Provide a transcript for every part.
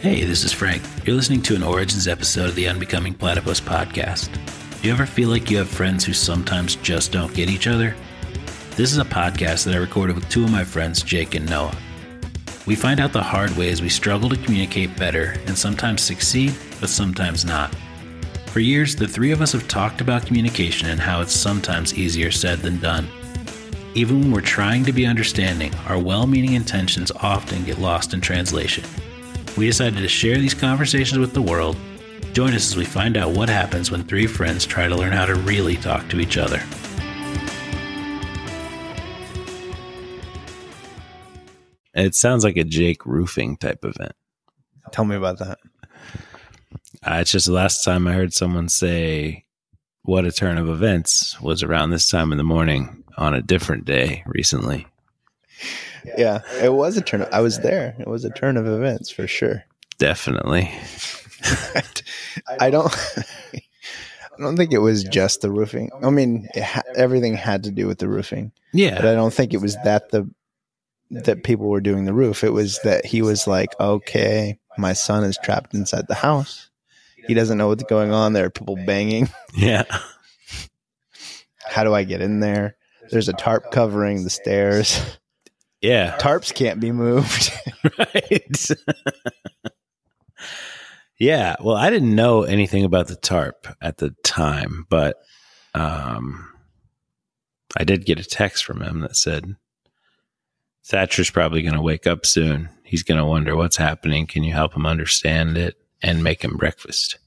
Hey, this is Frank. You're listening to an Origins episode of the Unbecoming Platypus podcast. Do you ever feel like you have friends who sometimes just don't get each other? This is a podcast that I recorded with two of my friends, Jake and Noah. We find out the hard ways we struggle to communicate better and sometimes succeed, but sometimes not. For years, the three of us have talked about communication and how it's sometimes easier said than done. Even when we're trying to be understanding, our well-meaning intentions often get lost in translation. We decided to share these conversations with the world. Join us as we find out what happens when three friends try to learn how to really talk to each other. It sounds like a Jake roofing type event. Tell me about that. It's just the last time I heard someone say what a turn of events was around this time in the morning on a different day recently. Yeah, it was a turn. I was there. It was a turn of events for sure. Definitely. I don't think it was just the roofing. I mean, everything had to do with the roofing. Yeah. But I don't think it was that people were doing the roof. It was that he was like, okay, my son is trapped inside the house. He doesn't know what's going on. There are people banging. Yeah. How do I get in there? There's a tarp covering the stairs. Yeah. Tarps can't be moved. Right. Yeah. Well, I didn't know anything about the tarp at the time, but I did get a text from him that said, Thatcher's probably going to wake up soon. He's going to wonder what's happening. Can you help him understand it and make him breakfast?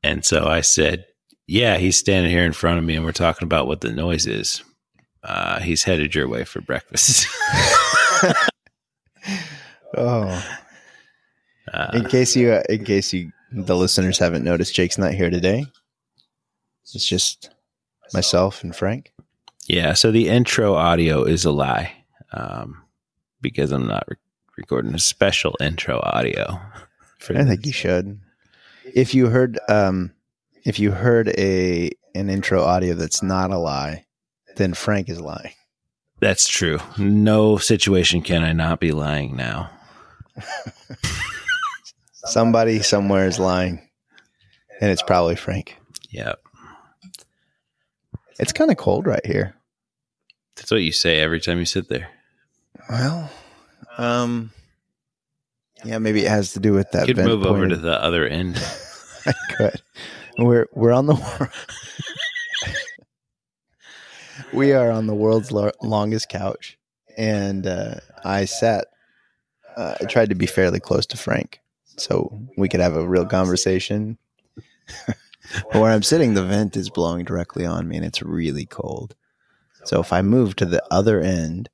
And so I said, yeah, he's standing here in front of me and we're talking about what the noise is. He's headed your way for breakfast. Oh, in case the listeners haven't noticed, Jake's not here today. It's just myself and Frank. Yeah. So the intro audio is a lie, because I'm not recording a special intro audio. I think you should. If you heard an intro audio that's not a lie, then Frank is lying. That's true. No situation can I not be lying now. Somebody somewhere is lying, and it's probably Frank. Yep. It's kind of cold right here. That's what you say every time you sit there. Well, yeah, maybe it has to do with that. You could move over to the other end. I could. We're on the we are on the world's longest couch, and I tried to be fairly close to Frank so we could have a real conversation. Where I'm sitting, the vent is blowing directly on me, and it's really cold. So if I move to the other end,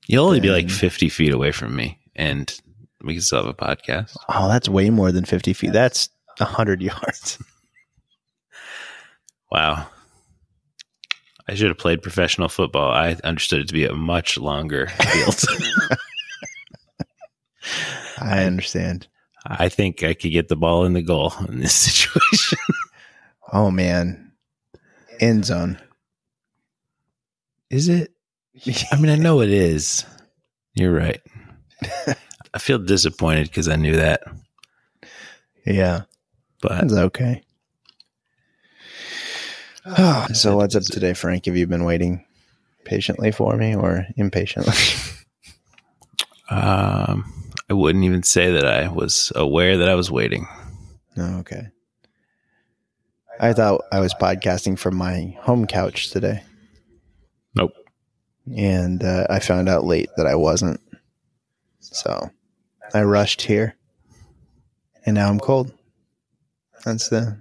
you'll only be like 50 feet away from me, and we can still have a podcast. Oh, that's way more than 50 feet. That's 100 yards. Wow. I should have played professional football. I understood it to be a much longer field. I understand. I think I could get the ball in the goal in this situation. Oh, man. End zone. Is it? I mean, I know it is. You're right. I feel disappointed because I knew that. Yeah. But it's okay. Oh, so what's up today, Frank? Have you been waiting patiently for me or impatiently? I wouldn't even say that I was aware that I was waiting. Oh, okay. I thought I was podcasting from my home couch today. Nope. And I found out late that I wasn't. So I rushed here. And now I'm cold. That's the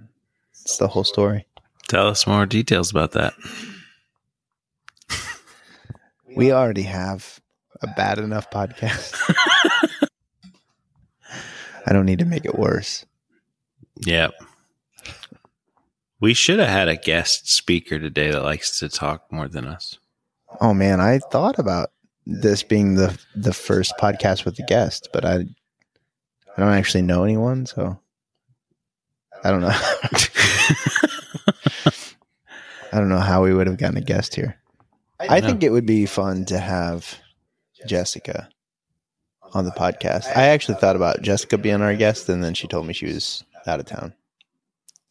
whole story. Tell us more details about that. We already have a bad enough podcast. I don't need to make it worse. Yeah. We should have had a guest speaker today that likes to talk more than us. Oh, man. I thought about this being the first podcast with a guest, but I don't actually know anyone, so I don't know. I don't know how we would have gotten a guest here. I think it would be fun to have Jessica on the podcast. I actually thought about Jessica being our guest, and then she told me she was out of town.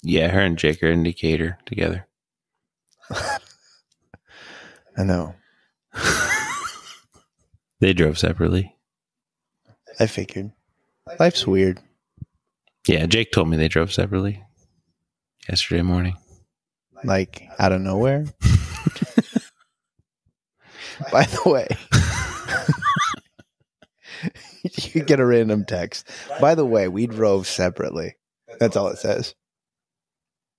Yeah, her and Jake are in Decatur together. I know. They drove separately. I figured. Life's weird. Yeah, Jake told me they drove separately yesterday morning. Like, out of nowhere. By the way, you get a random text. By the way, we drove separately. That's all it says.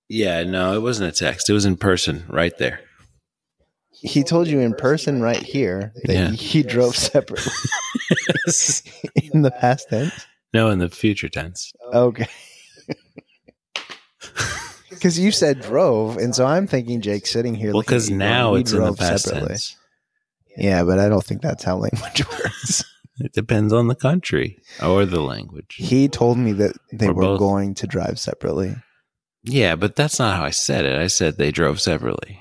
Yeah, no, it wasn't a text. It was in person right there. He told you in person right here that he drove separately. In the past tense? No, in the future tense. Okay. Because you said drove, and so I'm thinking Jake's sitting here. Well, because now it's in the past tense. Yeah, but I don't think that's how language works. It depends on the country or the language. He told me that they were both going to drive separately. Yeah, but that's not how I said it. I said they drove separately.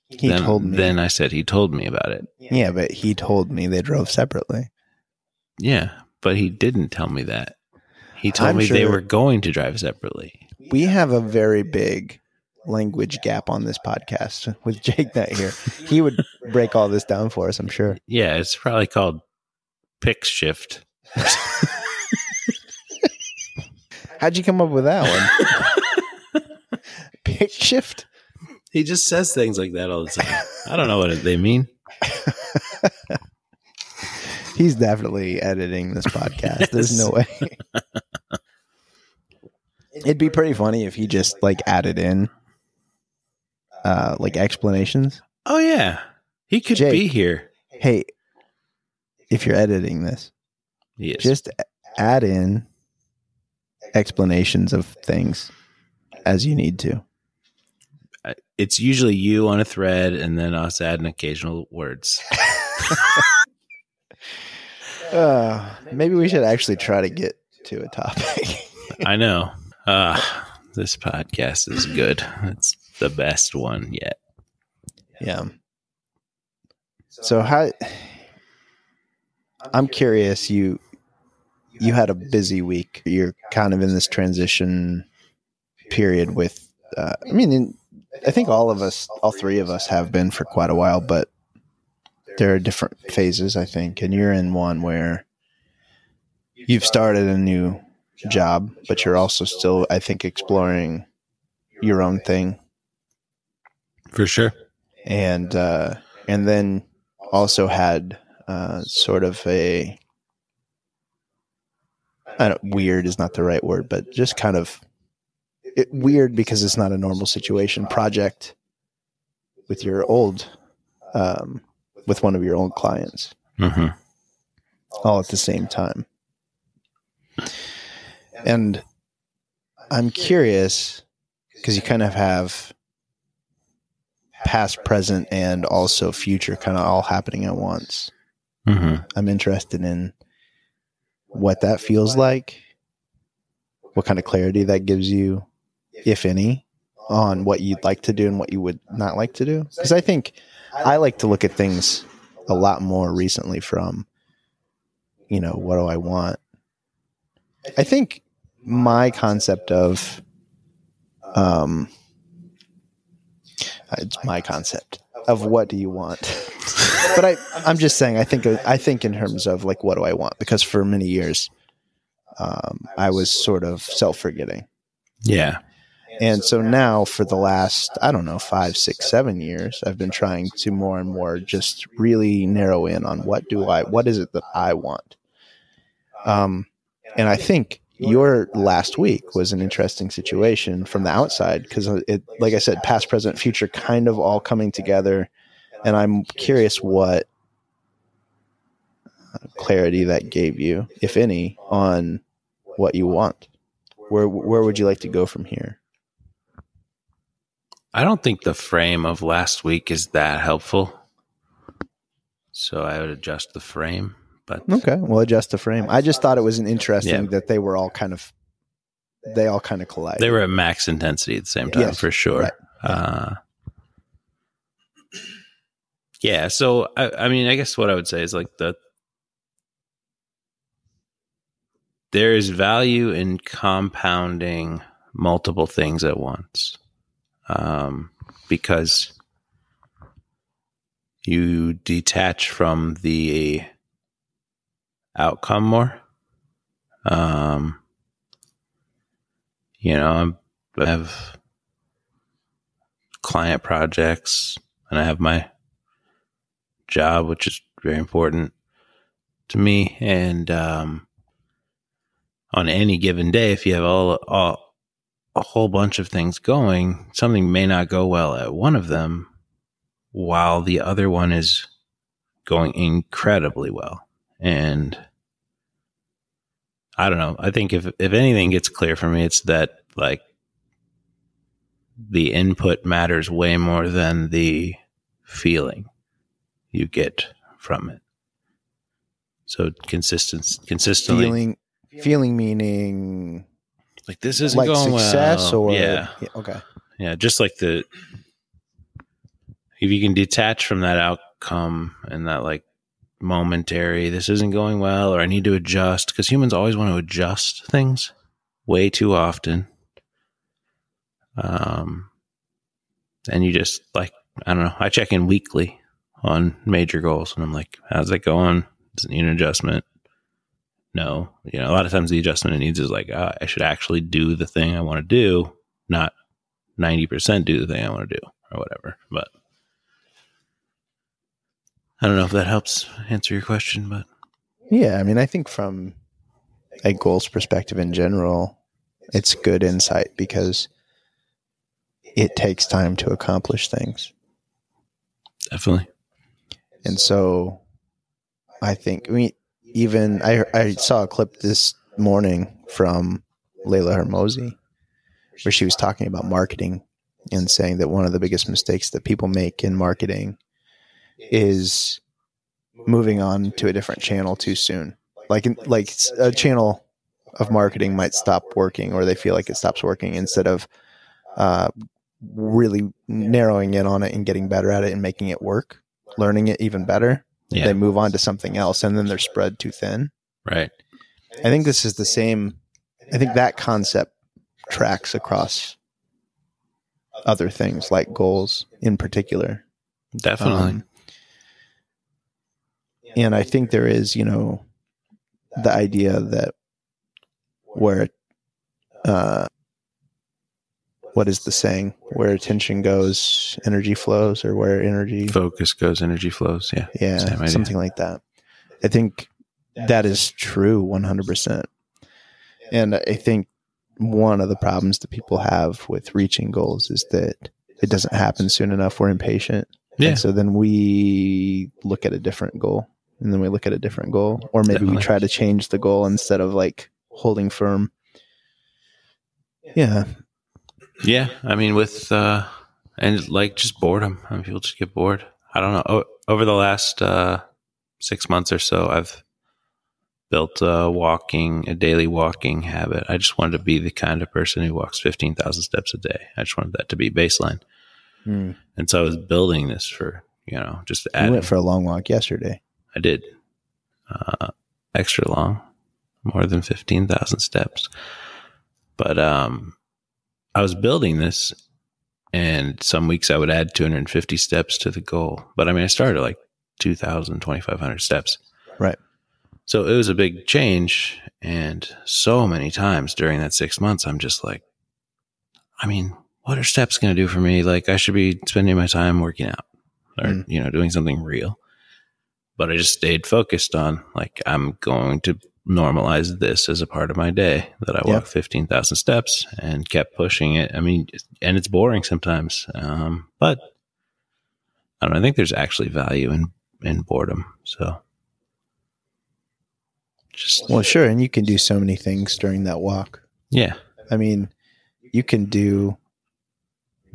He told me. Then I said he told me about it. Yeah, but he told me they drove separately. Yeah, but he didn't tell me that. He told me they were going to drive separately. We have a very big language gap on this podcast with Jake not here. He would break all this down for us, I'm sure. Yeah, it's probably called pick shift. How'd you come up with that one? Pick shift? He just says things like that all the time. I don't know what they mean. He's definitely editing this podcast. There's no way. It'd be pretty funny if he just like added in like explanations. Oh yeah. He could be here. Hey, if you're editing this, just add in explanations of things as you need to. It's usually you on a thread and then us adding occasional words. Maybe we should actually try to get to a topic. I know. This podcast is good. It's the best one yet. Yeah. So I'm curious, you had a busy week. You're kind of in this transition period with, I think all three of us have been for quite a while, but there are different phases, I think. And you're in one where you've started a new job, but you're also still, I think, exploring your own thing. For sure. And then also had sort of weird is not the right word, but just kind of weird because it's not a normal situation project with your old, with one of your old clients, all at the same time. And I'm curious because you kind of have past, present, and also future kind of all happening at once. I'm interested in what that feels like, what kind of clarity that gives you, if any, on what you'd like to do and what you would not like to do. Because I think I like to look at things a lot more recently from, what do I want? I think my concept of, it's my concept of what do you want? But I'm just saying, I think in terms of like, what do I want? Because for many years, I was sort of self-forgetting. Yeah. And so now for the last, 5, 6, 7 years, I've been trying to more and more just really narrow in on what is it that I want? And I think your last week was an interesting situation from the outside because it, like I said, past, present, future kind of all coming together. And I'm curious what clarity that gave you, if any, on what you want. Where would you like to go from here? I don't think the frame of last week is that helpful. So I would adjust the frame. But okay, we'll adjust the frame. I just thought it was an interesting that they all kind of collided. They were at max intensity at the same time, for sure. Right. So I guess what I would say is like the there is value in compounding multiple things at once, because you detach from the outcome more. I have client projects and I have my job, which is very important to me. And on any given day, if you have a whole bunch of things going, something may not go well at one of them while the other one is going incredibly well. And I don't know. I think if anything gets clear for me, it's that like the input matters way more than the feeling you get from it. So consistently feeling meaning like this isn't like going success well. or yeah. Okay. Yeah, just like if you can detach from that outcome and that like momentary, this isn't going well, or I need to adjust, because humans always want to adjust things way too often. And you just like, I don't know, I check in weekly on major goals and I'm like, how's that going? Does it need an adjustment? No. A lot of times the adjustment it needs is like, I should actually do the thing I want to do, not 90% do the thing I want to do or whatever. But I don't know if that helps answer your question, but yeah, I mean, I think from a goals perspective in general, it's good insight because it takes time to accomplish things. Definitely. And so I think, I saw a clip this morning from Layla Hermosi where she was talking about marketing and saying that one of the biggest mistakes that people make in marketing is moving on to a different channel too soon. Like a channel of marketing might stop working, or they feel like it stops working, instead of really narrowing in on it and getting better at it and making it work, learning it even better. Yeah. They move on to something else and then they're spread too thin. Right. I think this is the same. I think that concept tracks across other things like goals in particular. Definitely. And I think there is, the idea that where, what is the saying? Where attention goes, energy flows, or where energy focus goes, energy flows. Yeah. Yeah. Something like that. I think that is true 100%. And I think one of the problems that people have with reaching goals is that it doesn't happen soon enough. We're impatient. Yeah. And so then we look at a different goal, and then we look at a different goal, or maybe we try to change the goal instead of like holding firm. Yeah. Yeah. I mean, and like just boredom. I mean, people just get bored. I don't know. Over the last 6 months or so, I've built a daily walking habit. I just wanted to be the kind of person who walks 15,000 steps a day. I just wanted that to be baseline. And so I was building this for, just adding. You went for a long walk yesterday. I did. Extra long, more than 15,000 steps. But I was building this, and some weeks I would add 250 steps to the goal. But I mean, I started like 2,000, 2,500 steps. Right. So it was a big change. And so many times during that 6 months, I'm just like, I mean, what are steps going to do for me? Like, I should be spending my time working out or, doing something real. But I just stayed focused on, like, I'm going to normalize this as a part of my day, that I walk 15,000 steps, and kept pushing it. I mean, and it's boring sometimes. But I don't know, I think there's actually value in boredom. So well, sure. And you can do so many things during that walk. Yeah. I mean, you can do,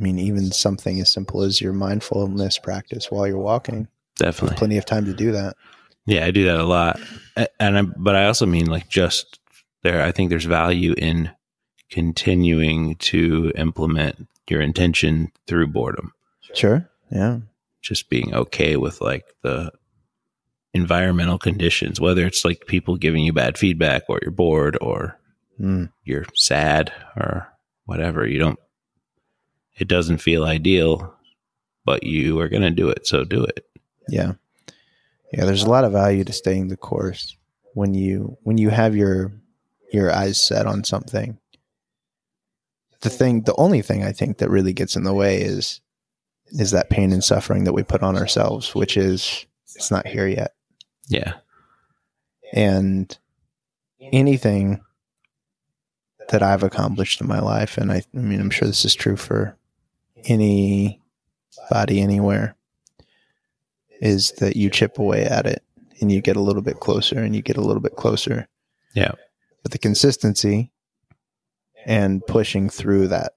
even something as simple as your mindfulness practice while you're walking. Definitely. There's plenty of time to do that. Yeah, I do that a lot. But I also mean, like, just there, I think there's value in continuing to implement your intention through boredom. Sure. Yeah. Just being okay with like the environmental conditions, whether it's like people giving you bad feedback or you're bored or you're sad or whatever. It doesn't feel ideal, but you are going to do it. So do it. Yeah. Yeah. There's a lot of value to staying the course when you have your eyes set on something. The only thing I think that really gets in the way is that pain and suffering that we put on ourselves, which is, it's not here yet. Yeah. And anything that I've accomplished in my life, and I mean, I'm sure this is true for anybody anywhere, is that you chip away at it and you get a little bit closer and you get a little bit closer. Yeah. But the consistency and pushing through that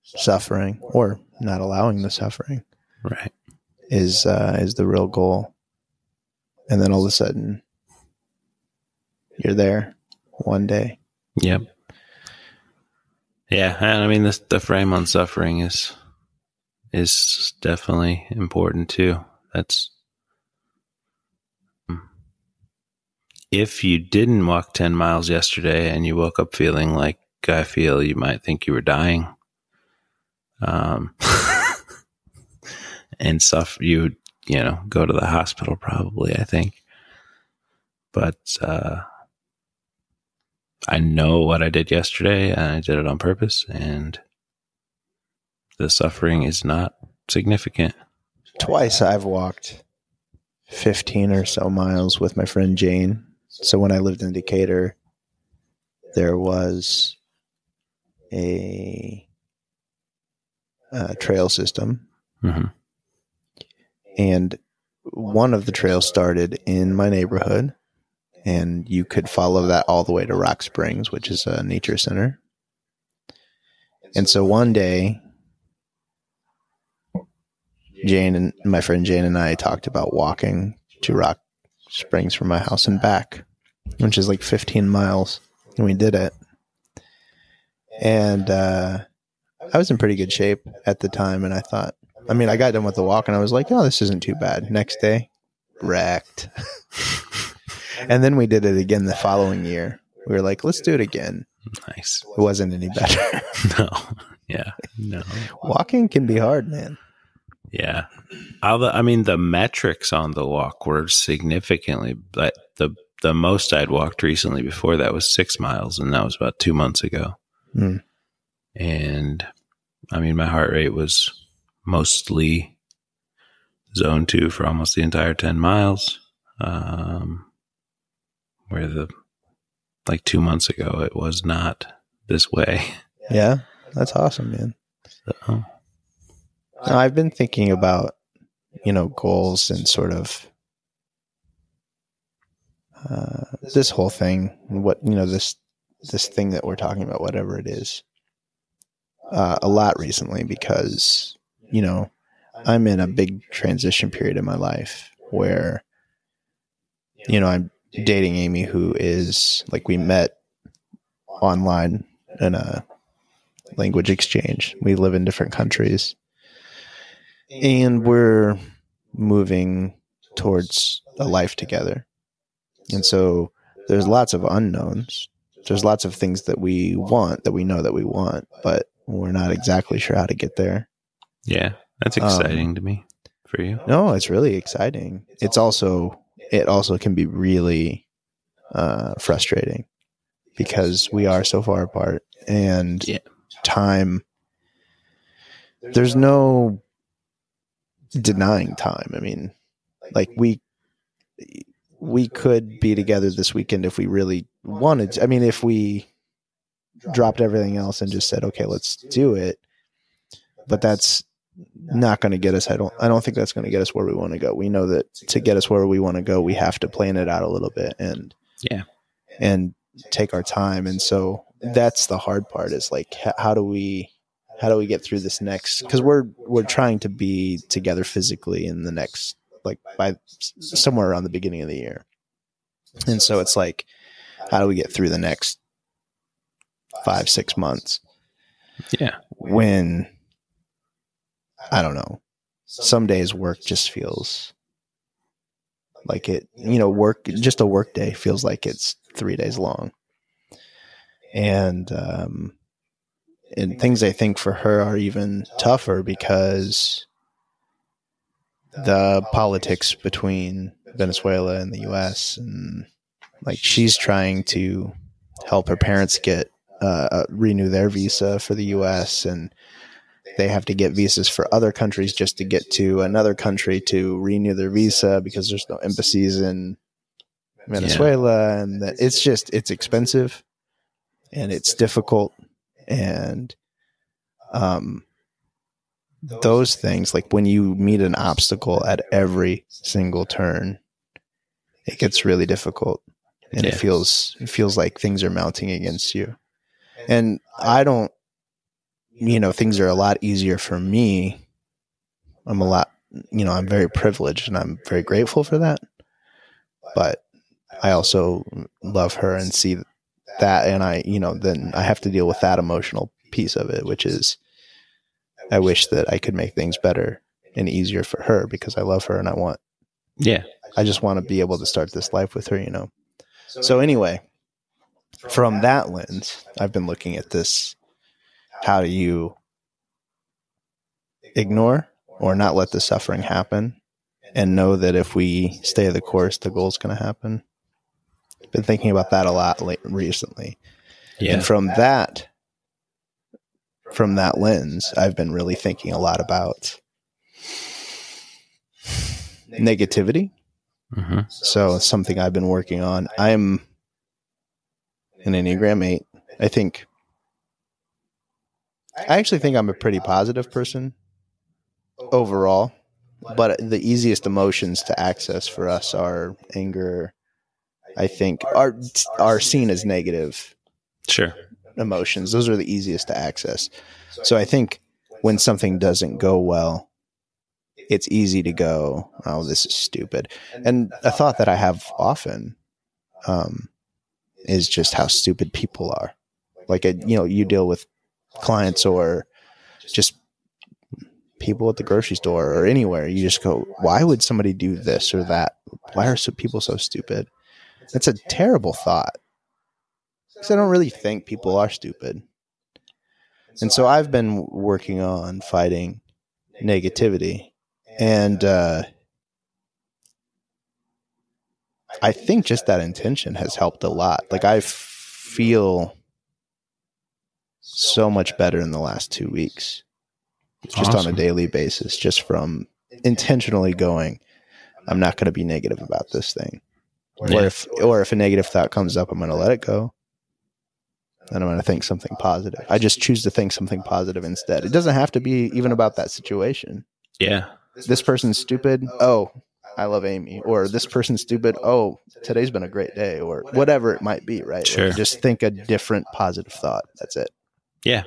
suffering, or not allowing the suffering, right, is the real goal. And then all of a sudden you're there one day. Yep. Yeah. And I mean, the frame on suffering is definitely important too. That's, if you didn't walk 10 miles yesterday and you woke up feeling like I feel you might think you were dying, and suffer, you go to the hospital probably, I think. But I know what I did yesterday, and I did it on purpose, and the suffering is not significant. Twice I've walked 15 or so miles with my friend Jane. So when I lived in Decatur, there was a trail system. Mm-hmm. And one of the trails started in my neighborhood, and you could follow that all the way to Rock Springs, which is a nature center. And so one day, my friend Jane and I talked about walking to Rock Springs from my house and back, which is like 15 miles. And we did it. And I was in pretty good shape at the time. And I thought, I got done with the walk and I was like, oh, this isn't too bad. Next day, wrecked. And then we did it again the following year. We were like, let's do it again. Nice. It wasn't any better. No. Yeah. No. Walking can be hard, man. Yeah. The metrics on the walk were significantly, but the most I'd walked recently before that was 6 miles, and that was about 2 months ago. And my heart rate was mostly zone 2 for almost the entire 10 miles. Where 2 months ago, it was not this way. Yeah. That's awesome, man. So. Now, I've been thinking about, goals and sort of this whole thing, this thing that we're talking about, whatever it is, a lot recently because, I'm in a big transition period in my life where, I'm dating Amy, who is we met online in a language exchange. We live in different countries. And we're moving towards a life together. And so there's lots of unknowns. There's lots of things that we want, that we know that we want, but we're not exactly sure how to get there. Yeah, that's exciting to me for you. No, it's really exciting. It also can be really frustrating because we are so far apart, and time, there's no denying time. We could be together this weekend if we really wanted to. If we dropped everything else and just said, okay, let's do it. But that's not going to get us. I don't think that's going to get us where we want to go. We know that to get us where we want to go, we have to plan it out a little bit and take our time. And so that's the hard part, is how do we get through this next, because we're trying to be together physically in the next, by somewhere around the beginning of the year. And so it's how do we get through the next 5-6 months? Yeah. When, I don't know, some days work just feels Like just a work day feels like it's 3 days long. And things I think for her are even tougher because the politics between Venezuela and the US, and like she's trying to help her parents get renew their visa for the US, and they have to get visas for other countries just to get to another country to renew their visa because there's no embassies in Venezuela. And that it's expensive and it's difficult. And those things, like when you meet an obstacle at every single turn, it gets really difficult, and it feels like things are mounting against you. And I don't, things are a lot easier for me. I'm very privileged and I'm very grateful for that. But I also love her and see that. And then I have to deal with that emotional piece of it, which is I wish that I could make things better and easier for her because I love her and I just want to be able to start this life with her, So anyway, from that lens, I've been looking at this. How do you ignore or not let the suffering happen and know that if we stay the course, the goal's going to happen? I've been thinking about that a lot recently. Yeah. And from that lens, I've been really thinking a lot about negativity. Mm-hmm. So it's something I've been working on. I'm an Enneagram 8. I actually think I'm a pretty positive person overall, but the easiest emotions to access for us are anger. I think are seen as negative. Sure. Emotions. Those are the easiest to access. So I think when something doesn't go well, it's easy to go, oh, this is stupid. And a thought that I have often is just how stupid people are. Like, you deal with clients or just people at the grocery store or anywhere. You just go, why would somebody do this or that? Why are people so stupid? It's a terrible thought. Because I don't really think people are stupid. And so I've been working on fighting negativity. And I think just that intention has helped a lot. Like I feel so much better in the last 2 weeks. Just awesome. On a daily basis, just from intentionally going, I'm not going to be negative about this thing. Yeah. Or if a negative thought comes up, I'm going to let it go. And I'm going to think something positive. I just choose to think something positive instead. It doesn't have to be even about that situation. Yeah. This person's stupid. Oh, I love Amy. Or this person's stupid. Oh, today's been a great day. Or whatever it might be, right? Sure. Like just think a different positive thought. That's it. Yeah.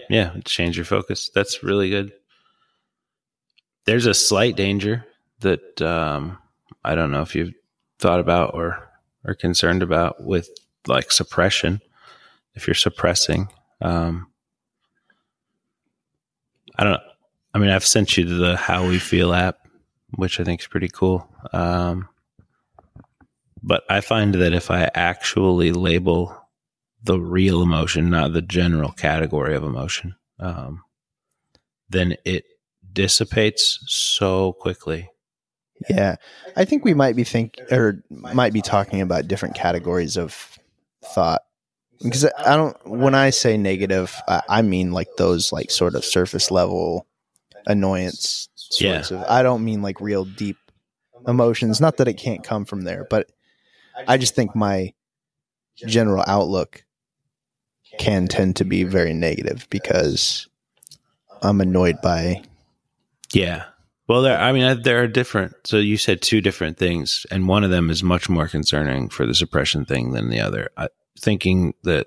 Change your focus. That's really good. There's a slight danger that I don't know if you've thought about or are concerned about with like suppression. If you're suppressing, I don't know. I mean, I've sent you the How We Feel app, which I think is pretty cool. But I find that if I actually label the real emotion, not the general category of emotion, then it dissipates so quickly. Yeah. I think we might be talking about different categories of thought. Because when I say negative, I mean like those like sort of surface level annoyance sorts of, I don't mean like real deep emotions. Not that it can't come from there, but I just think my general outlook can tend to be very negative because I'm annoyed by. Yeah. Well, there are different. So you said two different things, and one of them is much more concerning for the suppression thing than the other. Thinking that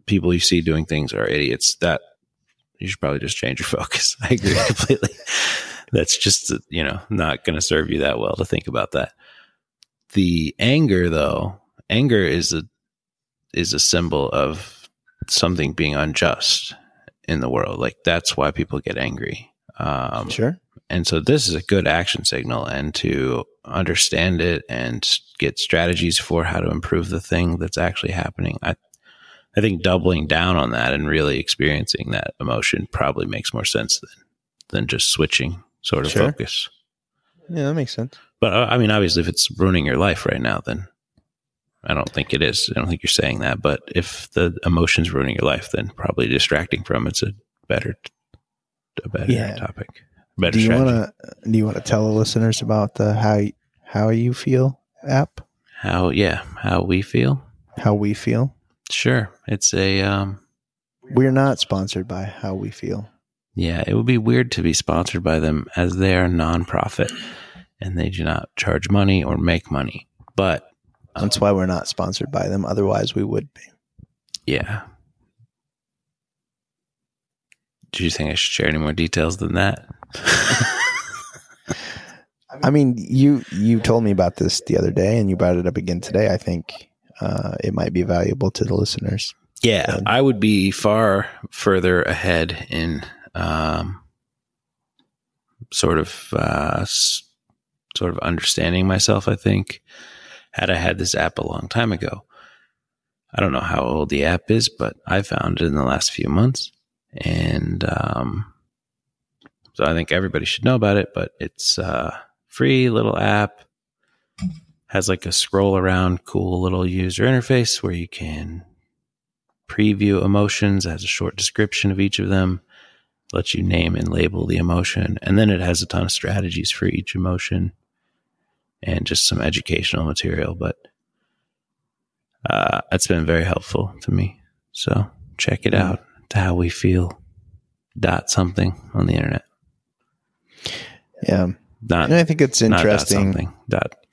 people you see doing things are idiots, that you should probably just change your focus. I agree completely. That's just, not going to serve you that well to think about that. The anger, though, is a symbol of something being unjust in the world. Like that's why people get angry. Sure. And so this is a good action signal, and to understand it and get strategies for how to improve the thing that's actually happening. I think doubling down on that and really experiencing that emotion probably makes more sense than just switching sort of Sure. focus. Yeah, that makes sense. But I mean, obviously, if it's ruining your life right now, then I don't think it is. I don't think you're saying that. But if the emotion's ruining your life, then probably distracting from it's a better topic. Better Do you strategy. want to tell the listeners about the how you feel app? How we feel? How we feel? Sure. It's a We're not sponsored by How We Feel. yeah, it would be weird to be sponsored by them, as they are a nonprofit and they do not charge money or make money. But That's why we're not sponsored by them. Otherwise, we would be. yeah. Do you think I should share any more details than that? I mean, you told me about this the other day, and you brought it up again today. I think it might be valuable to the listeners. Yeah, I would be far further ahead in sort of understanding myself, I think, had I had this app a long time ago. I don't know how old the app is, but I found it in the last few months. And so I think everybody should know about it, but it's a free little app. Has like a scroll around, cool little user interface where you can preview emotions, has a short description of each of them, lets you name and label the emotion, and then it has a ton of strategies for each emotion and just some educational material. But it's been very helpful to me. So check it out. To How We Feel .something on the internet. Yeah. And I think it's interesting.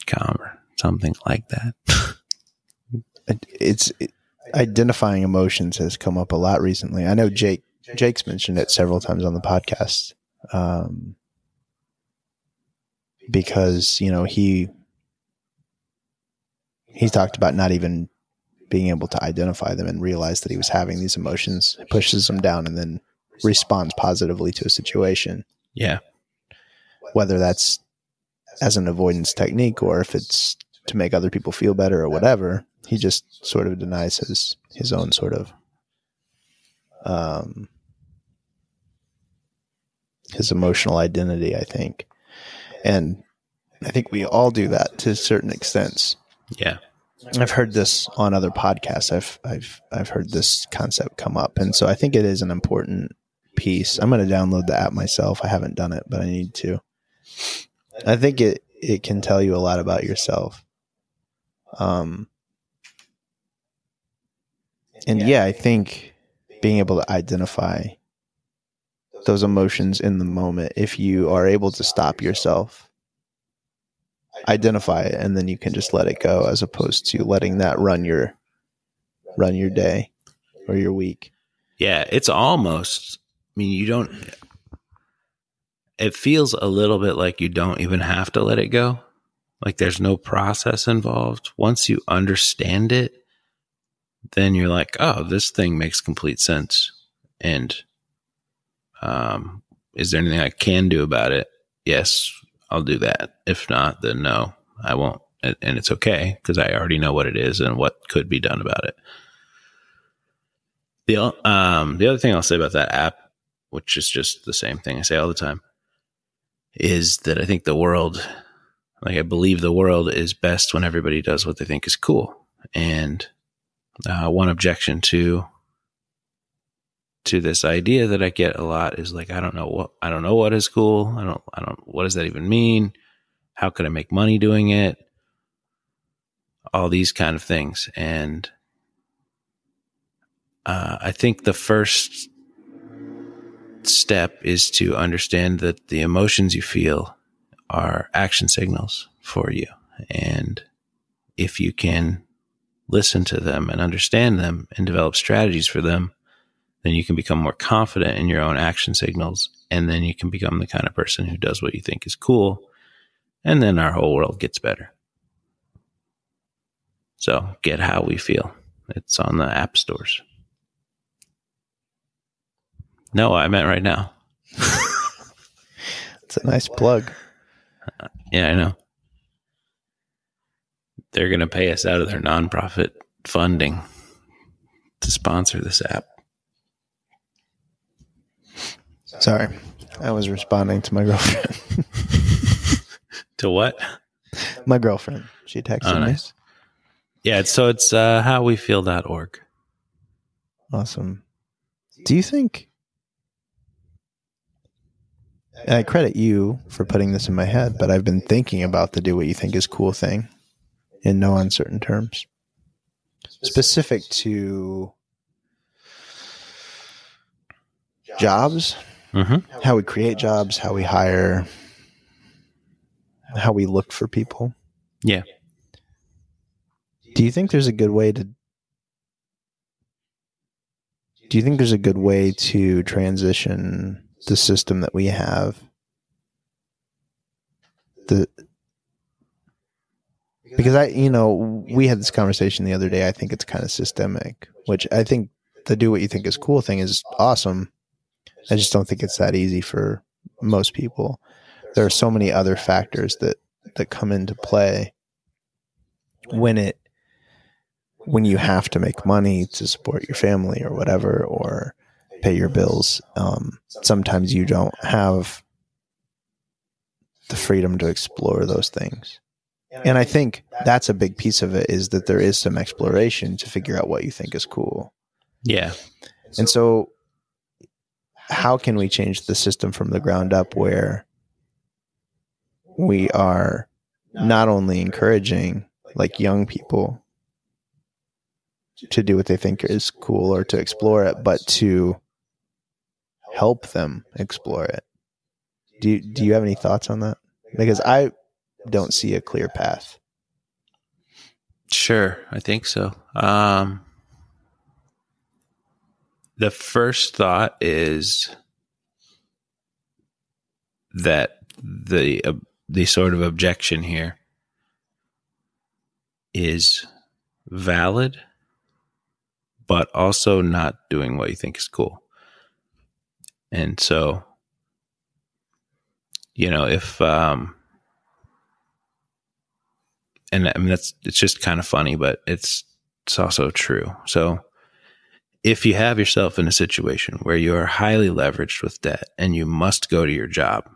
.com or something like that. It's identifying emotions has come up a lot recently. I know Jake's mentioned it several times on the podcast. Because, he talked about not even being able to identify them and realize that he was having these emotions, pushes them down, and then responds positively to a situation. Yeah. Whether that's as an avoidance technique or if it's to make other people feel better or whatever, he just sort of denies his own sort of his emotional identity, I think. And I think we all do that to certain extents. Yeah. I've heard this on other podcasts. I've heard this concept come up. And so I think it is an important piece. I'm going to download the app myself. I haven't done it, but I need to. I think it can tell you a lot about yourself. And I think being able to identify those emotions in the moment, if you are able to stop yourself, identify it, and then you can just let it go, as opposed to letting that run your day or your week. Yeah, it's almost, it feels a little bit like you don't even have to let it go. Like there's no process involved. Once you understand it, then you're like, oh, this thing makes complete sense. And is there anything I can do about it? Yes, I'll do that. If not, then no, I won't. And it's okay, because I already know what it is and what could be done about it. The other thing I'll say about that app, which is just the same thing I say all the time, is that I think I believe the world is best when everybody does what they think is cool. And one objection to this idea that I get a lot is like, I don't know what is cool. What does that even mean? How could I make money doing it? All these kind of things. And I think the first step is to understand that the emotions you feel are action signals for you. And if you can listen to them and understand them and develop strategies for them, then you can become more confident in your own action signals. And then you can become the kind of person who does what you think is cool. And then our whole world gets better. So get How We Feel. It's on the app stores. No, I meant right now. It's a nice plug. Yeah, I know. They're going to pay us out of their nonprofit funding to sponsor this app. Sorry, I was responding to my girlfriend. To what? My girlfriend. She texted me. Nice. Yeah, it's howwefeel.org. Awesome. Do you think, and I credit you for putting this in my head, but I've been thinking about the do what you think is cool thing in no uncertain terms. Specific to jobs, how we create jobs, how we hire, how we look for people. Yeah. Do you think there's a good way to transition the system that we have? Because we had this conversation the other day. I think it's kind of systemic, which I think the do what you think is cool thing is awesome. I just don't think it's that easy for most people. There are so many other factors that come into play when you have to make money to support your family or whatever, or pay your bills. Sometimes you don't have the freedom to explore those things. And I think that's a big piece of it, is that there is some exploration to figure out what you think is cool. Yeah. And so how can we change the system from the ground up where we are not only encouraging like young people to do what they think is cool or to explore it, but to help them explore it? Do you have any thoughts on that? Because I don't see a clear path. Sure, I think so. The first thought is that the sort of objection here is valid, but also not doing what you think is cool. And so, if and I mean it's just kind of funny, but it's also true. So if you have yourself in a situation where you are highly leveraged with debt and you must go to your job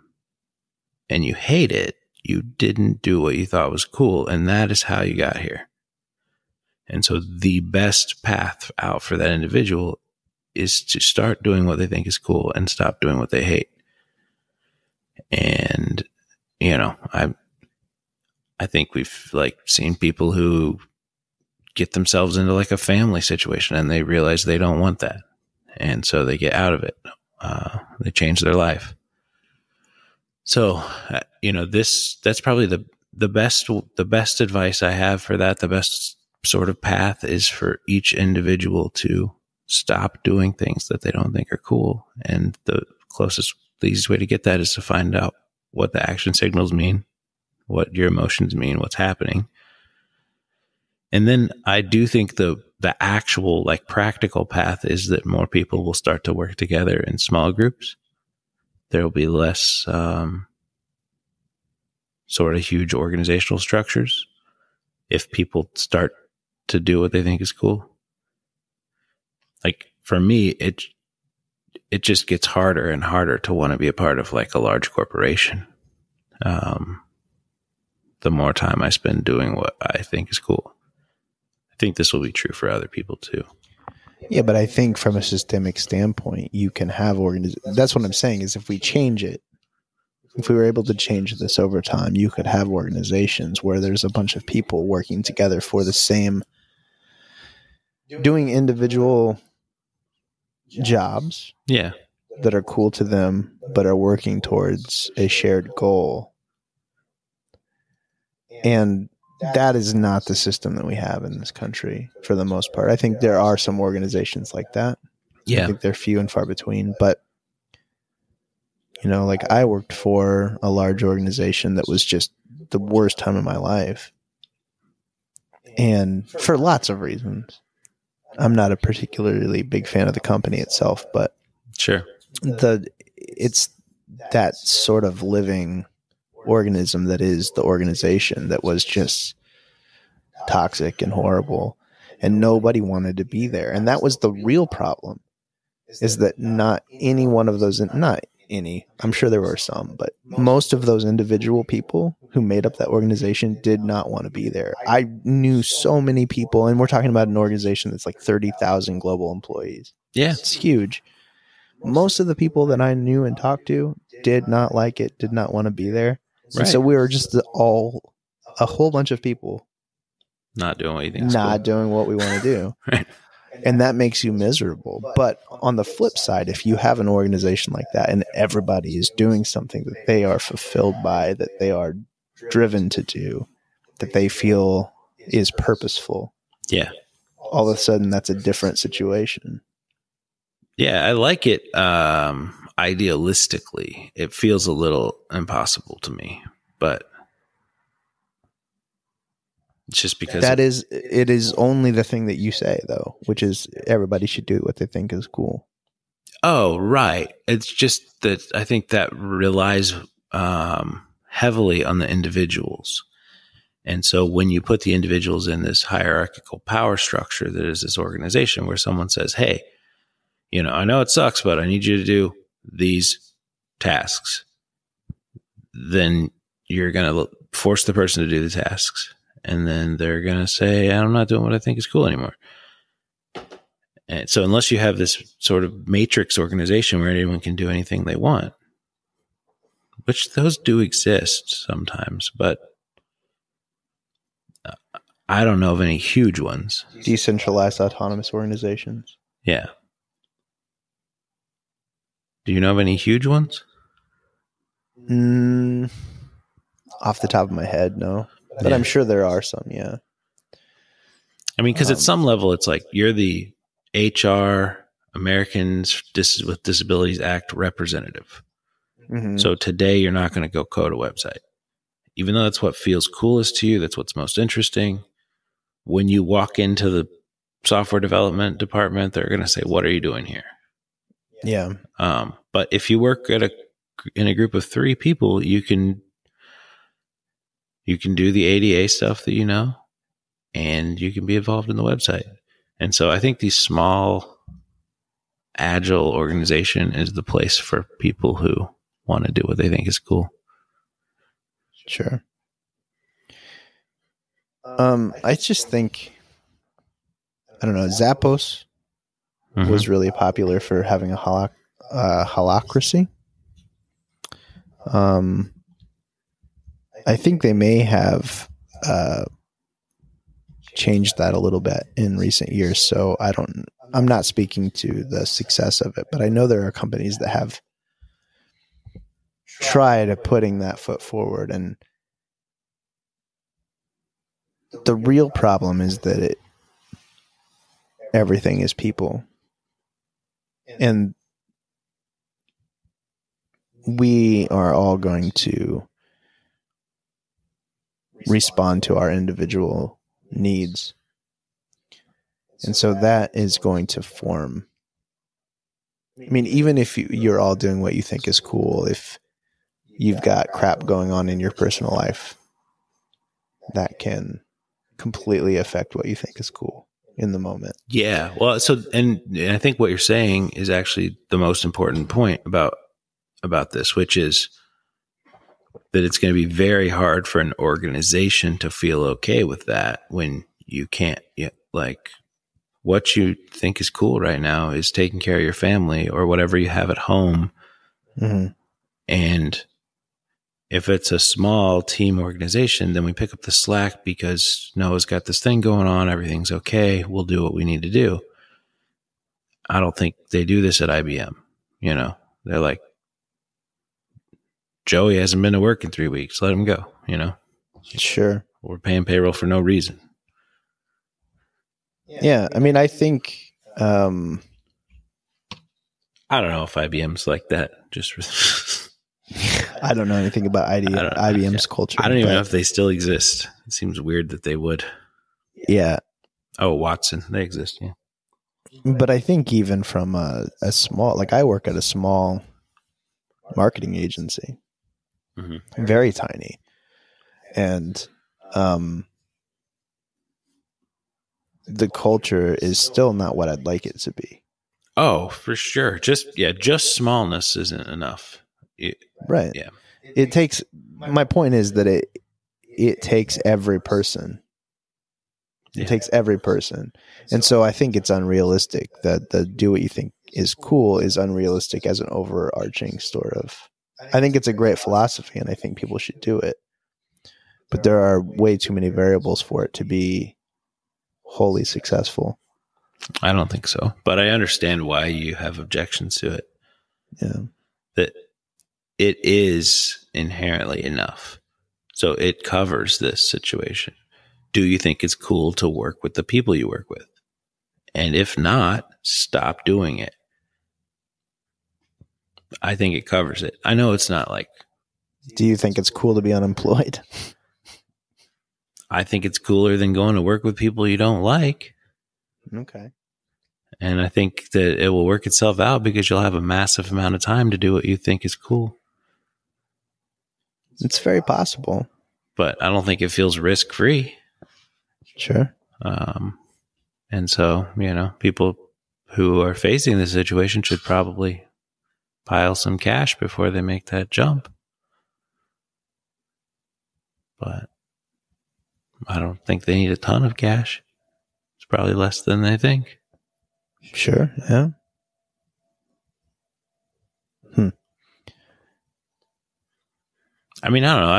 and you hate it, you didn't do what you thought was cool, and that is how you got here. And so the best path out for that individual is to start doing what they think is cool and stop doing what they hate. And, I think we've seen people who get themselves into a family situation and they realize they don't want that. And so they get out of it. They change their life. So, that's probably the best advice I have for that. The best sort of path is for each individual to stop doing things that they don't think are cool. And the easiest way to get that is to find out what the action signals mean, what your emotions mean, what's happening. And then I do think the actual practical path is that more people will start to work together in small groups. There will be less sort of huge organizational structures if people start to do what they think is cool. For me, it just gets harder and harder to want to be a part of a large corporation. The more time I spend doing what I think is cool. I think this will be true for other people too. Yeah, but I think from a systemic standpoint, you can have that's what I'm saying, is if we change it, if we were able to change this over time, you could have organizations where there's a bunch of people working together for the same, doing individual jobs. Yeah. That are cool to them, but are working towards a shared goal. And that is not the system that we have in this country for the most part. I think there are some organizations like that. Yeah. I think they're few and far between, but I worked for a large organization that was just the worst time of my life. And for lots of reasons. I'm not a particularly big fan of the company itself, but sure. it's that sort of living organism that is the organization that was just toxic and horrible, and nobody wanted to be there. And that was the real problem, is that not any one of those, not any, I'm sure there were some, but most of those individual people who made up that organization did not want to be there. I knew so many people, and we're talking about an organization that's like 30,000 global employees. Yeah. It's huge. Most of the people that I knew and talked to did not like it, did not want to be there. Right. So we were just a whole bunch of people Not doing what you think. not doing what we want to do. Right. And that makes you miserable. But on the flip side, if you have an organization like that and everybody is doing something that they are fulfilled by, that they are driven to do, that they feel is purposeful, Yeah. all of a sudden that's a different situation. Yeah, I like it idealistically. It feels a little impossible to me, but it's just because it is only the thing that you say, though, which is everybody should do what they think is cool. Oh, right. It's just that I think that relies heavily on the individuals. And so when you put the individuals in this hierarchical power structure that is this organization where someone says, hey, I know it sucks, but I need you to do these tasks, then you're going to force the person to do the tasks. And then they're going to say, I'm not doing what I think is cool anymore. And so unless you have this sort of matrix organization where anyone can do anything they want, which those do exist sometimes, but I don't know of any huge ones. Decentralized autonomous organizations. Yeah. Do you know of any huge ones? Off the top of my head, no. But Yeah. I'm sure there are some, yeah. I mean, because at some level, it's like you're the HR Americans with Disabilities Act representative. Mm-hmm. So today, you're not going to go code a website. Even though that's what feels coolest to you, that's what's most interesting. When you walk into the software development department, they're going to say, what are you doing here? Yeah. But if you work in a group of 3 people, you can do the ADA stuff that and you can be involved in the website. And so I think these small, agile organization is the place for people who want to do what they think is cool. Sure. I just think, I don't know, Zappos was really popular for having a holacracy. I think they may have changed that a little bit in recent years. So I'm not speaking to the success of it, but I know there are companies that have tried putting that foot forward. And the real problem is that everything is people. And we are all going to respond to our individual needs. And so that is going to form. I mean, even if you're all doing what you think is cool, if you've got crap going on in your personal life, that can completely affect what you think is cool in the moment. Yeah. Well, and I think what you're saying is actually the most important point about this, which is that it's going to be very hard for an organization to feel okay with that when you can't, like, what you think is cool right now is taking care of your family or whatever you have at home. Mm-hmm. And if it's a small team organization, then we pick up the slack because Noah's got this thing going on. Everything's okay. We'll do what we need to do. I don't think they do this at IBM. They're like, Joey hasn't been to work in 3 weeks. Let him go, Sure. We're paying payroll for no reason. Yeah. I mean, I think, I don't know if IBM's like that. I don't know anything about IBM's culture. I don't even know if they still exist. It seems weird that they would. Yeah. Oh, Watson. They exist. Yeah. But I think even from a small, like I work at a small marketing agency. Mm-hmm. Very tiny. And the culture is still not what I'd like it to be. Oh, for sure. Just smallness isn't enough. Right. Yeah. It takes, my point is that it takes every person. It takes every person. And so I think it's unrealistic that the do what you think is cool is unrealistic as an overarching sort of, I think it's a great philosophy and I think people should do it. But there are way too many variables for it to be wholly successful. I don't think so, but I understand why you have objections to it. Yeah. That it is inherently enough. So it covers this situation. Do you think it's cool to work with the people you work with? And if not, stop doing it. I think it covers it. I know it's not like... Do you think it's cool to be unemployed? I think it's cooler than going to work with people you don't like. Okay. And I think that it will work itself out because you'll have a massive amount of time to do what you think is cool. It's very possible. But I don't think it feels risk-free. Sure. And so, people who are facing this situation should probably pile some cash before they make that jump. But I don't think they need a ton of cash. It's probably less than they think. Sure. Yeah. I mean, I don't know.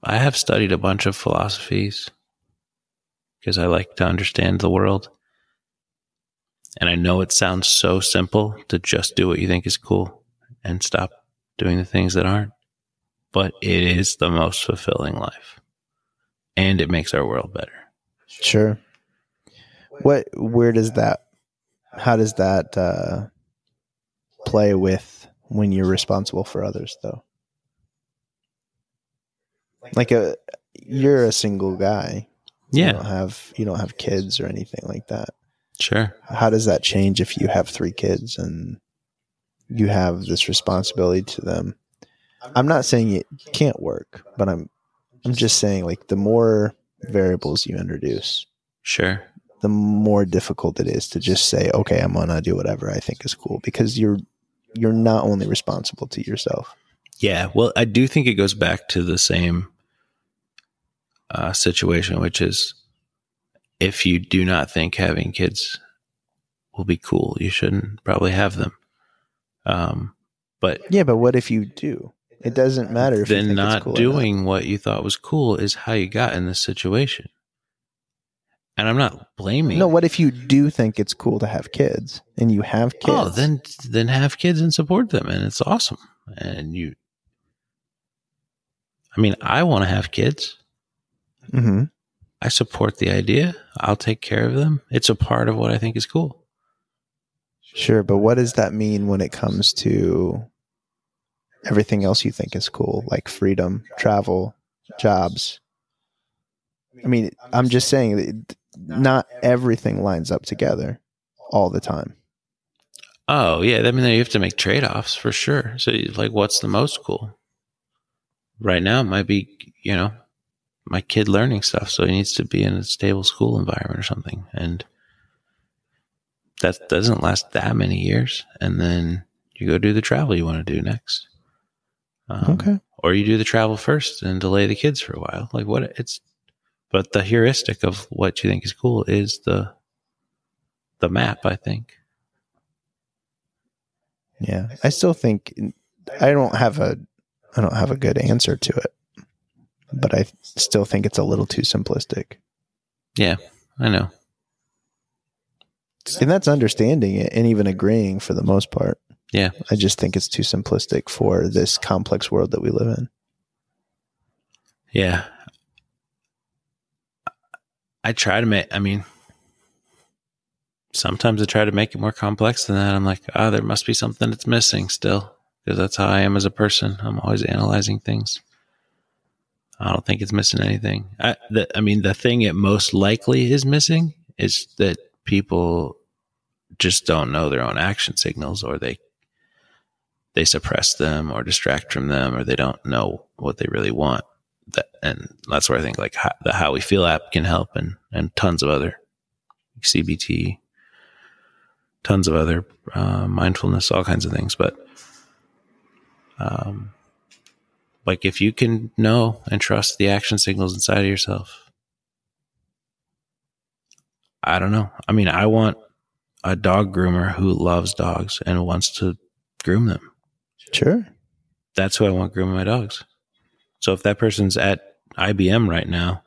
I have studied a bunch of philosophies because I like to understand the world. And I know it sounds so simple to just do what you think is cool and stop doing the things that aren't. But it is the most fulfilling life. And it makes our world better. Sure. How does that play with when you're responsible for others though? Like you're a single guy. Yeah. You don't have kids or anything like that. Sure. How does that change if you have 3 kids and you have this responsibility to them? I'm not saying it can't work, but I'm just saying like the more variables you introduce, sure, the more difficult it is to just say, okay, I'm gonna do whatever I think is cool, because you're not only responsible to yourself. Yeah. Well, I do think it goes back to the same situation, which is if you do not think having kids will be cool, you shouldn't probably have them. But what if you do? It doesn't matter if then you think not it's cool doing what you thought was cool is how you got in this situation. And I'm not blaming. No, what if you do think it's cool to have kids and you have kids? Oh, then have kids and support them, and it's awesome. And I want to have kids. Mm-hmm. I support the idea. I'll take care of them. It's a part of what I think is cool. Sure, but what does that mean when it comes to everything else you think is cool, like freedom, travel, jobs? I mean, I'm just saying that not everything lines up together all the time. Oh, yeah. I mean, you have to make trade-offs for sure. So, like, what's the most cool? Right now, it might be, my kid learning stuff. So he needs to be in a stable school environment or something. And that doesn't last that many years. And then you go do the travel you want to do next. Okay. Or you do the travel first and delay the kids for a while. But the heuristic of what you think is cool is the map, I think. Yeah. I still think I don't have a good answer to it, but I still think it's a little too simplistic. Yeah, I know. And that's understanding it and even agreeing for the most part. Yeah. I just think it's too simplistic for this complex world that we live in. Yeah. Sometimes I try to make it more complex than that. I'm like, there must be something that's missing still, because that's how I am as a person. I'm always analyzing things. I don't think it's missing anything. The thing it most likely is missing is that people just don't know their own action signals, or they they suppress them or distract from them, or they don't know what they really want. And that's where I think like the How We Feel app can help, and tons of other CBT, tons of other mindfulness, all kinds of things. But like if you can know and trust the action signals inside of yourself, I don't know. I mean, I want a dog groomer who loves dogs and wants to groom them. Sure. That's who I want grooming my dogs. So if that person's at IBM right now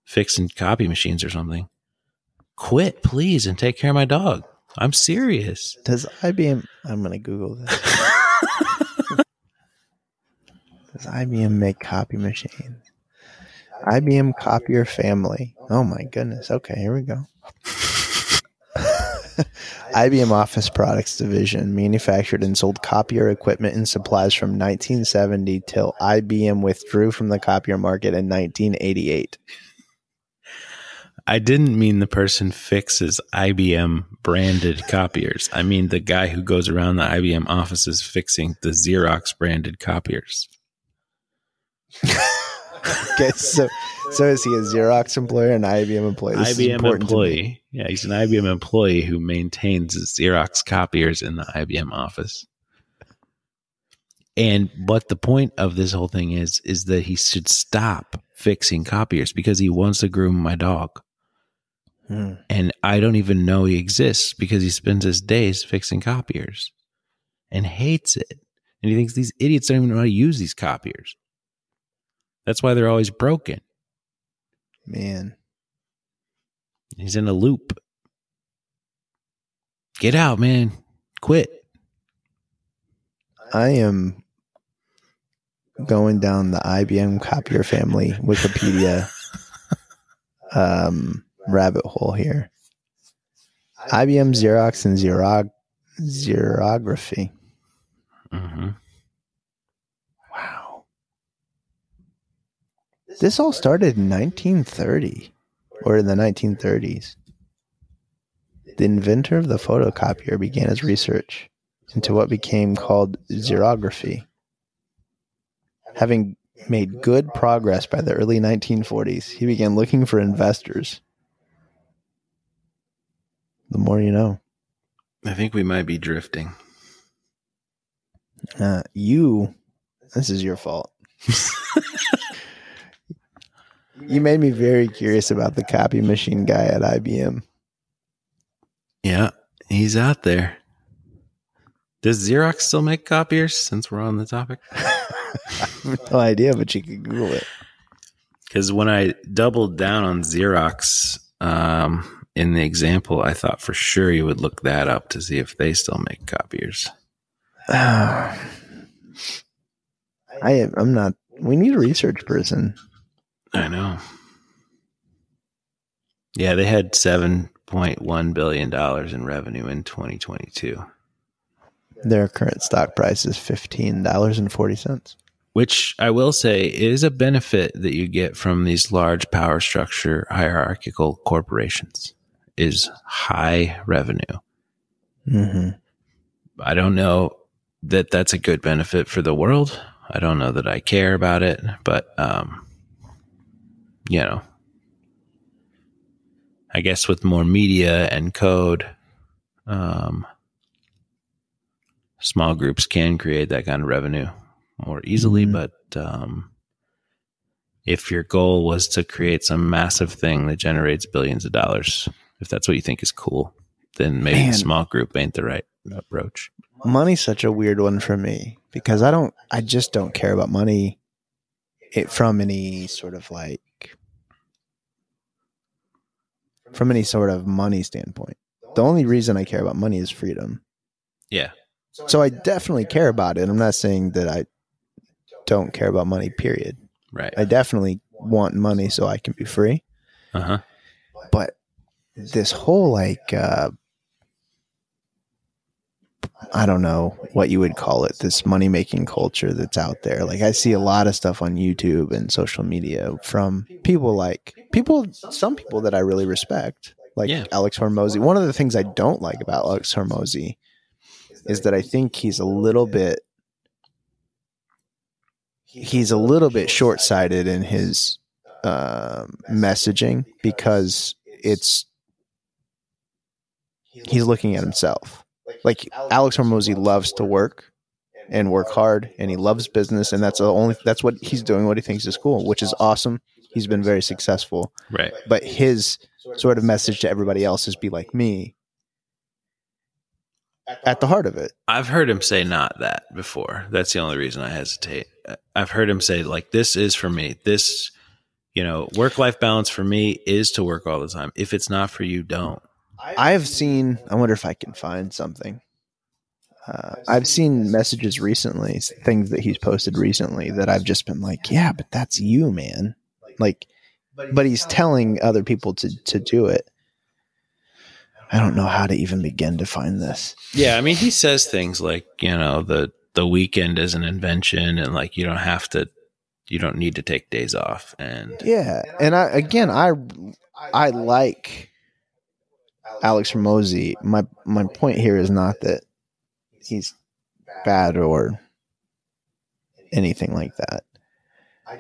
fixing copy machines or something, quit, please, and take care of my dog. I'm serious. Does IBM... I'm going to Google this. Does IBM make copy machines? IBM copier family. Oh my goodness. Okay, here we go. IBM Office Products Division manufactured and sold copier equipment and supplies from 1970 till IBM withdrew from the copier market in 1988. I didn't mean the person fixes IBM branded copiers. I mean the guy who goes around the IBM offices fixing the Xerox branded copiers. Okay, so is he a Xerox employee or an IBM employee? This IBM employee. Yeah, he's an IBM employee who maintains Xerox copiers in the IBM office. And but the point of this whole thing is that he should stop fixing copiers because he wants to groom my dog. And I don't even know he exists because he spends his days fixing copiers and hates it. And he thinks these idiots don't even know how to use these copiers. That's why they're always broken. Man. He's in a loop. Get out, man. Quit. I am going down the IBM copier family Wikipedia rabbit hole here. IBM, Xerox, and Xerography. Mm-hmm. Wow. This all started in 1930 or in the 1930s. The inventor of the photocopier began his research into what became called xerography. Having made good progress by the early 1940s, he began looking for investors. The more you know. I think we might be drifting. This is your fault. You made me very curious about the copy machine guy at IBM. Yeah, he's out there. Does Xerox still make copiers since we're on the topic? I have no idea, but you could Google it. Because when I doubled down on Xerox in the example, I thought for sure you would look that up to see if they still make copiers. I'm not. We need a research person. I know. Yeah, they had $7.1 billion in revenue in 2022. Their current stock price is $15.40. Which I will say is a benefit that you get from these large power structure hierarchical corporations is high revenue. Mm-hmm. I don't know that that's a good benefit for the world. I don't know that I care about it, but, you know, I guess with more media and code, small groups can create that kind of revenue more easily. Mm-hmm. But if your goal was to create some massive thing that generates billions of dollars, if that's what you think is cool, then maybe the small group ain't the right approach. Money's such a weird one for me because I just don't care about money from any sort of money standpoint. The only reason I care about money is freedom. Yeah. So I definitely care about it. I'm not saying that I don't care about money, period. Right. I definitely want money so I can be free. Uh-huh. But this whole I don't know what you would call it, this money-making culture that's out there. Like I see a lot of stuff on YouTube and social media from some people that I really respect, like Alex Hormozy. One of the things I don't like about Alex Hormozy is that I think he's a little bit short-sighted in his messaging, because he's looking at himself. Like, Alex Hormozi loves to work and work hard, and he loves business, and that's what he's doing, what he thinks is cool, which is awesome. He's been very successful. Right. But his sort of message to everybody else is be like me at the heart of it. I've heard him say not that before. That's the only reason I hesitate. I've heard him say, like, this is for me. This, work-life balance for me is to work all the time. If it's not for you, don't. I wonder if I can find something. I've seen messages recently, things that he's posted recently that I've just been like, yeah, but that's you, man. Like, but he's telling other people to do it. I don't know how to even begin to find this. Yeah, I mean, he says things like, the weekend is an invention, and like you don't need to take days off. And yeah, and I like Alex Hormozi. My point here is not that he's bad or anything like that.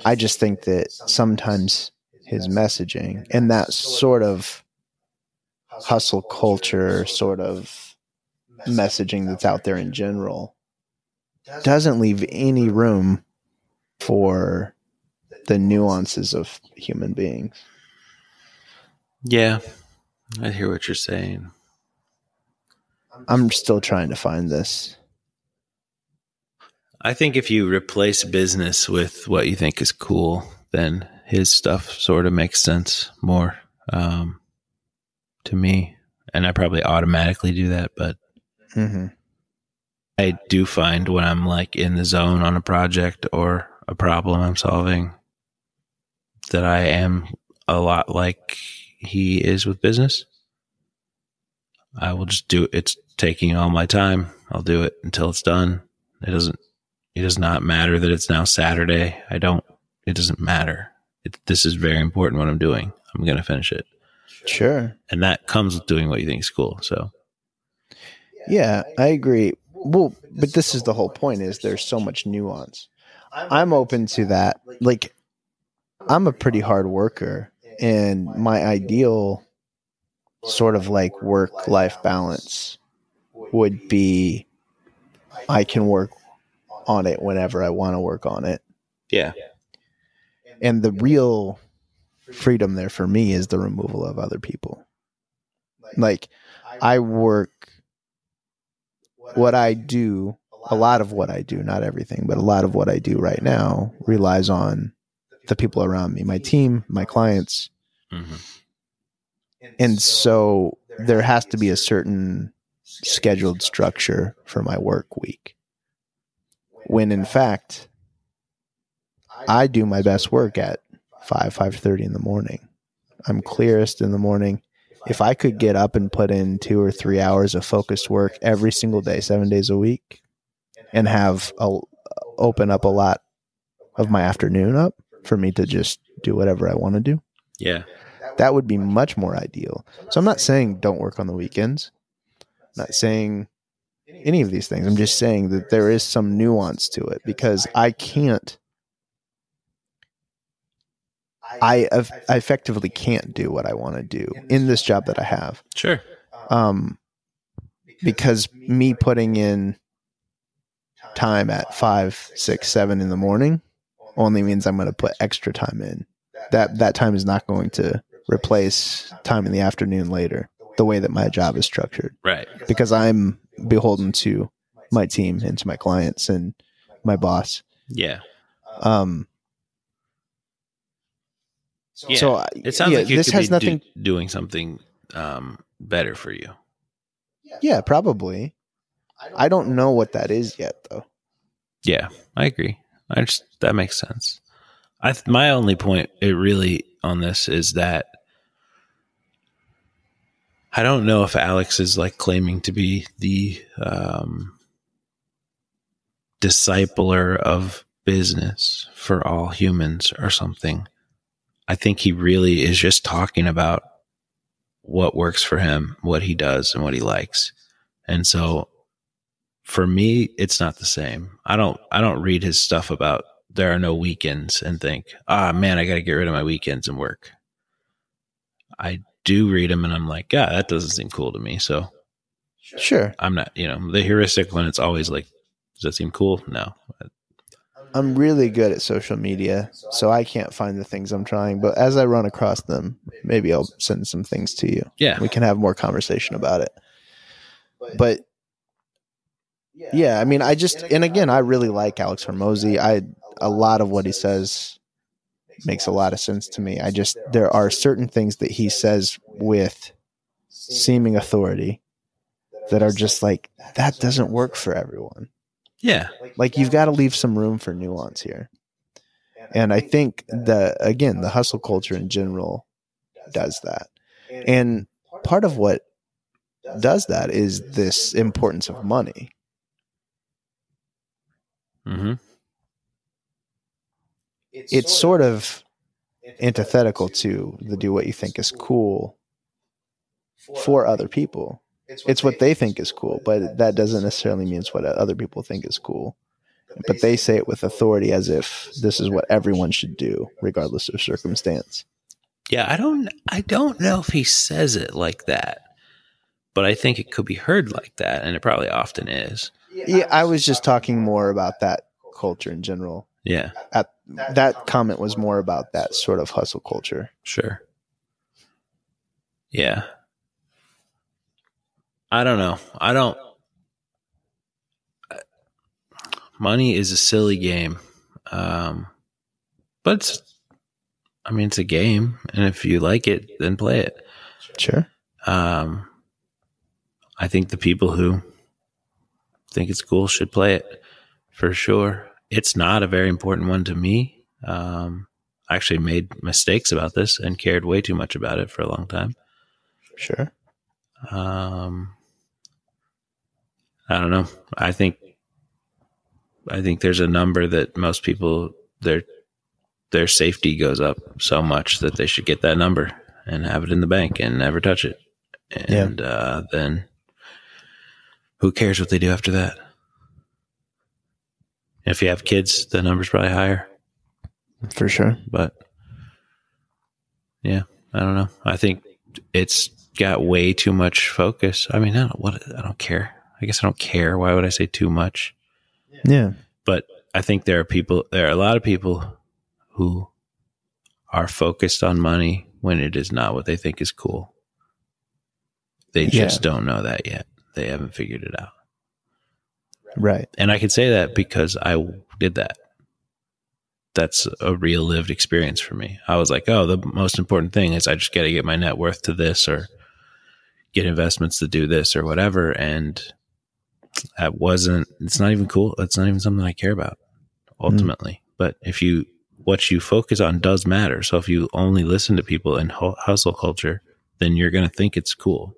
I just think that sometimes his messaging and that sort of hustle culture sort of messaging that's out there in general doesn't leave any room for the nuances of human beings. Yeah, I hear what you're saying. I'm still trying to find this. I think if you replace business with what you think is cool, then his stuff sort of makes sense more to me. And I probably automatically do that, but I do find when I'm like in the zone on a project or a problem I'm solving that I am a lot like he is with business. I will just do it. It's taking all my time. I'll do it until it's done. It does not matter that it's now Saturday. It doesn't matter. This is very important what I'm doing. I'm going to finish it. Sure. And that comes with doing what you think is cool. So yeah, I agree. Well, but this is the whole point, is there's so much nuance. I'm open to that. Like, I'm a pretty hard worker, and my ideal sort of like work-life balance would be I can work on it whenever I want to work on it. yeah. And the real freedom there for me is the removal of other people. Like, I work, what I do, a lot of what I do, not everything, but a lot of what I do right now relies on the people around me, my team, my clients. And so there has to be a certain scheduled structure for my work week, when in fact I do my best work at 5:30 in the morning. I'm clearest in the morning. If I could get up and put in 2 or 3 hours of focused work every single day, 7 days a week, and have open up a lot of my afternoon up for me to just do whatever I want to do, Yeah. that would be much more ideal. So I'm not saying don't work on the weekends. I'm not saying any of these things. I'm just saying that there is some nuance to it, because I effectively can't do what I want to do in this job that I have. Sure. Because me putting in time at 5, 6, 7 in the morning only means I'm going to put extra time in. That time is not going to replace time in the afternoon later, the way that my job is structured. Right. Because I'm beholden to my team and to my clients and my boss. Yeah. So it sounds like you this could has be nothing doing something better for you. Yeah, probably. I don't know what that is yet, though. Yeah, I agree. That makes sense. My only point on this is that I don't know if Alex is like claiming to be the discipler of business for all humans or something. I think he really is just talking about what works for him, what he does, and what he likes. And so for me, it's not the same. I don't read his stuff about there are no weekends and think, man, I got to get rid of my weekends and work. I do read them and I'm like, yeah, that doesn't seem cool to me. So Sure. I'm not, the heuristic when it's always like, does that seem cool? No. I'm really good at social media, so I can't find the things I'm trying. But as I run across them, maybe I'll send some things to you. Yeah. We can have more conversation about it. But yeah, I mean, and again, I really like Alex Hormozy. A lot of what he says makes a lot of sense to me. There are certain things that he says with seeming authority that are just like, that doesn't work for everyone. Yeah. Like, you've got to leave some room for nuance here. And I think the hustle culture in general does that. And part of what does that is this importance of money. Mm-hmm. It's sort of antithetical to the do what you think is cool for other people. It's what they think is cool, but that doesn't necessarily mean it's what other people think is cool. But they say it with authority as if this is what everyone should do, regardless of circumstance. Yeah, I don't know if he says it like that, but I think it could be heard like that, and it probably often is. Yeah, I was just talking more about that culture in general. Yeah. That comment was more about that sort of hustle culture. Sure. Yeah. I don't know. Money is a silly game. But it's a game. And if you like it, then play it. Sure. I think the people who think it's cool should play it for sure. It's not a very important one to me. I actually made mistakes about this and cared way too much about it for a long time. Sure. I don't know. I think there's a number that most people, their safety goes up so much that they should get that number and have it in the bank and never touch it. And then who cares what they do after that? If you have kids, the number's probably higher. For sure. But yeah, I don't know. I think it's got way too much focus. I don't care. I guess I don't care. Why would I say too much? Yeah. But I think there are a lot of people who are focused on money when it is not what they think is cool. They just don't know that yet. They haven't figured it out. Right. And I can say that because I did that. That's a real lived experience for me. I was like, the most important thing is I just got to get my net worth to this or get investments to do this or whatever. And it's not even cool. It's not even something I care about ultimately. But what you focus on does matter. So if you only listen to people in hustle culture, then you're going to think it's cool.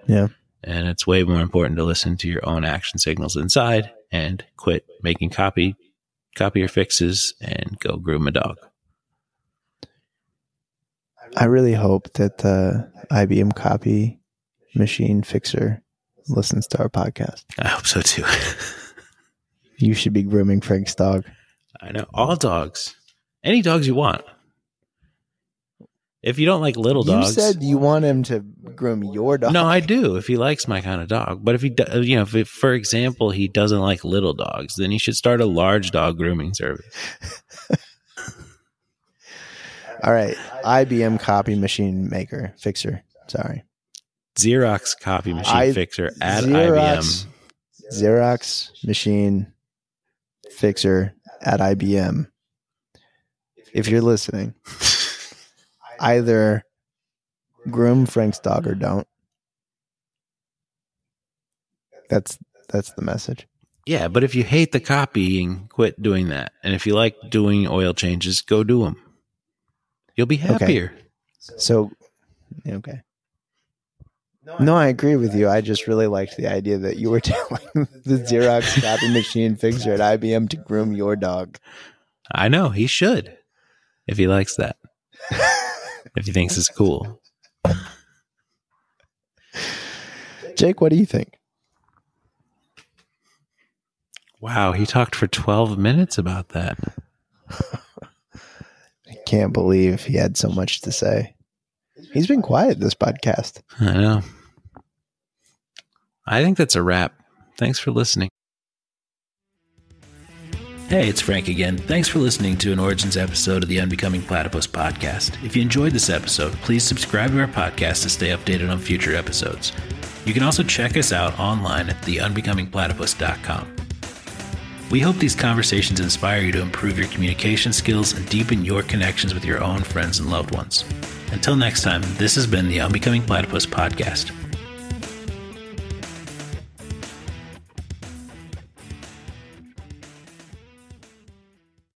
Yeah. And it's way more important to listen to your own action signals inside and quit making copier fixes and go groom a dog. I really hope that the IBM copy machine fixer listens to our podcast. I hope so too. You should be grooming Frank's dog. I know. All dogs. Any dogs you want. If you don't like little dogs. You said you want him to groom your dog. No, I do. If he likes my kind of dog. But if for example, he doesn't like little dogs, then he should start a large dog grooming service. All right. IBM copy machine fixer. Sorry. Xerox copy machine fixer at IBM. Xerox machine fixer at IBM. If you're listening, either groom Frank's dog or don't. That's the message. Yeah, but if you hate the copying, quit doing that. And if you like doing oil changes, go do them. You'll be happier. Okay. So, okay. No, I agree with you. I just really liked the idea that you were telling the Xerox copy machine fixer at IBM to groom your dog. I know. He should. If he likes that. If he thinks it's cool. Jake, what do you think? Wow, he talked for 12 minutes about that. I can't believe he had so much to say. He's been quiet this podcast. I know. I think that's a wrap. Thanks for listening. Hey, it's Frank again. Thanks for listening to an Origins episode of the Unbecoming Platypus podcast. If you enjoyed this episode, please subscribe to our podcast to stay updated on future episodes. You can also check us out online at theunbecomingplatypus.com. We hope these conversations inspire you to improve your communication skills and deepen your connections with your own friends and loved ones. Until next time, this has been the Unbecoming Platypus podcast.